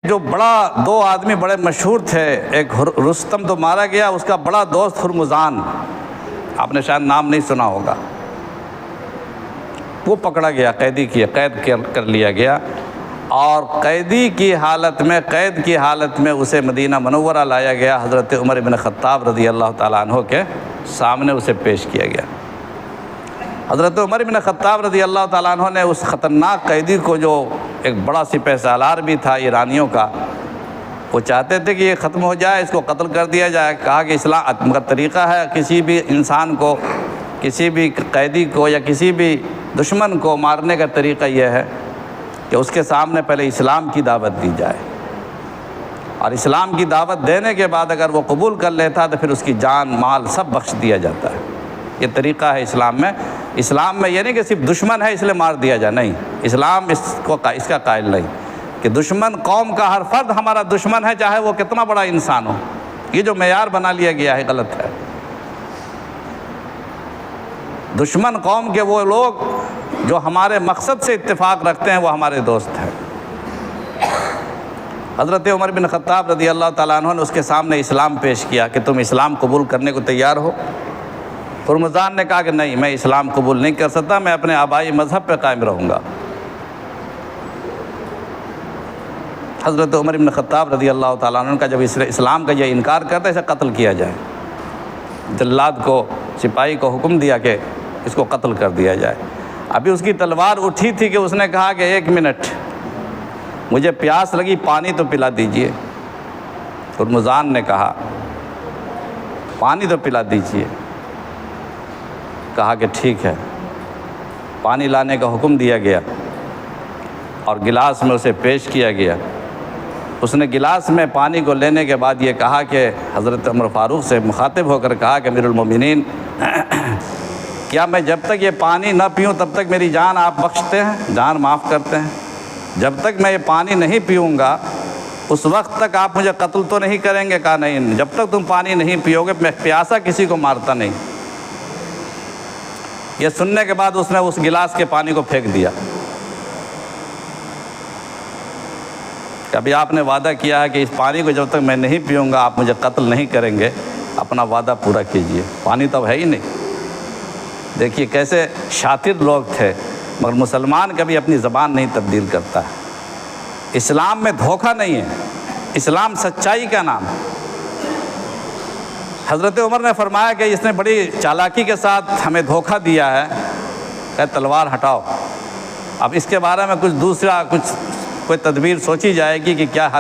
جو بڑا دو آدمی بڑے مشہور تھے، ایک رستم تو مارا گیا، اس کا بڑا دوست ہرمزان، آپ نے شاید نام نہیں سنا ہوگا، وہ پکڑا گیا، قید کر لیا گیا، اور قید کی حالت میں اسے مدینہ منورہ لایا گیا، حضرت عمر بن خطاب رضی اللہ تعالیٰ عنہ کے سامنے اسے پیش کیا گیا۔ حضرت عمر بن خطاب رضی اللہ تعالیٰ عنہ نے اس خطرناک قیدی کو، جو ایک بڑا سپہ سالار بھی تھا ایرانیوں کا، وہ چاہتے تھے کہ یہ ختم ہو جائے، اس کو قتل کر دیا جائے۔ کہا کہ اسلام کا طریقہ ہے کسی بھی انسان کو، کسی بھی قیدی کو یا کسی بھی دشمن کو مارنے کا طریقہ یہ ہے کہ اس کے سامنے پہلے اسلام کی دعوت دی جائے، اور اسلام کی دعوت دینے کے بعد اگر وہ قبول کر لیتا تو پھر اس کی جان مال سب بخش دیا جاتا ہے۔ یہ طریقہ ہے اسلام میں۔ اسلام میں یہ نہیں کہ صرف دشمن ہے اس لیے مار دیا جائے، نہیں، اسلام اس کا قائل نہیں کہ دشمن قوم کا ہر فرد ہمارا دشمن ہے، چاہے وہ کتنا بڑا انسان ہو۔ یہ جو معیار بنا لیا گیا ہے غلط ہے۔ دشمن قوم کے وہ لوگ جو ہمارے مقصد سے اتفاق رکھتے ہیں وہ ہمارے دوست ہیں۔ حضرت عمر بن خطاب رضی اللہ تعالیٰ عنہ نے اس کے سامنے اسلام پیش کیا کہ تم اسلام قبول کرنے کو تیار ہو؟ ہرمزان نے کہا کہ نہیں، میں اسلام قبول نہیں کر سکتا، میں اپنے آبائی مذہب پہ قائم رہوں گا۔ حضرت عمر بن خطاب رضی اللہ تعالیٰ عنہ کا جب اسلام کا یہ انکار کرتا، اسے قتل کیا جائے۔ جلاد کو، سپاہی کو حکم دیا کہ اس کو قتل کر دیا جائے۔ ابھی اس کی تلوار اٹھی تھی کہ اس نے کہا کہ 1 منٹ، مجھے پیاس لگی، پانی تو پلا دیجئے۔ ہرمزان نے کہا پانی تو پلا دیجئے۔ کہا کہ ٹھیک ہے۔ پانی لانے کا حکم دیا گیا اور گلاس میں اسے پیش کیا گیا۔ اس نے گلاس میں پانی کو لینے کے بعد یہ کہا کہ حضرت عمر فاروق سے مخاطب ہو کر کہا کہ امیر المومنین، کیا میں جب تک یہ پانی نہ پیوں تب تک میری جان آپ بخشتے ہیں، جان معاف کرتے ہیں؟ جب تک میں یہ پانی نہیں پیوں گا اس وقت تک آپ مجھے قتل تو نہیں کریں گے؟ کہا نہیں، جب تک تم پانی نہیں پیو گے میں پیاسا کسی کو مارتا نہیں۔ یہ سننے کے بعد اس نے اس گلاس کے پانی کو پھینک دیا۔ کبھی آپ نے وعدہ کیا ہے کہ اس پانی کو جب تک میں نہیں پیوں گا آپ مجھے قتل نہیں کریں گے، اپنا وعدہ پورا کیجئے۔ پانی تو ہے ہی نہیں۔ دیکھیے کیسے شاطر لوگ تھے، مگر مسلمان کبھی اپنی زبان نہیں تبدیل کرتا ہے۔ اسلام میں دھوکہ نہیں ہے، اسلام سچائی کا نام ہے۔ حضرت عمر نے فرمایا کہ اس نے بڑی چالاکی کے ساتھ ہمیں دھوکہ دیا ہے، کہ تلوار ہٹاؤ۔ اب اس کے بارے میں کوئی تدبیر سوچی جائے گی کہ کیا حل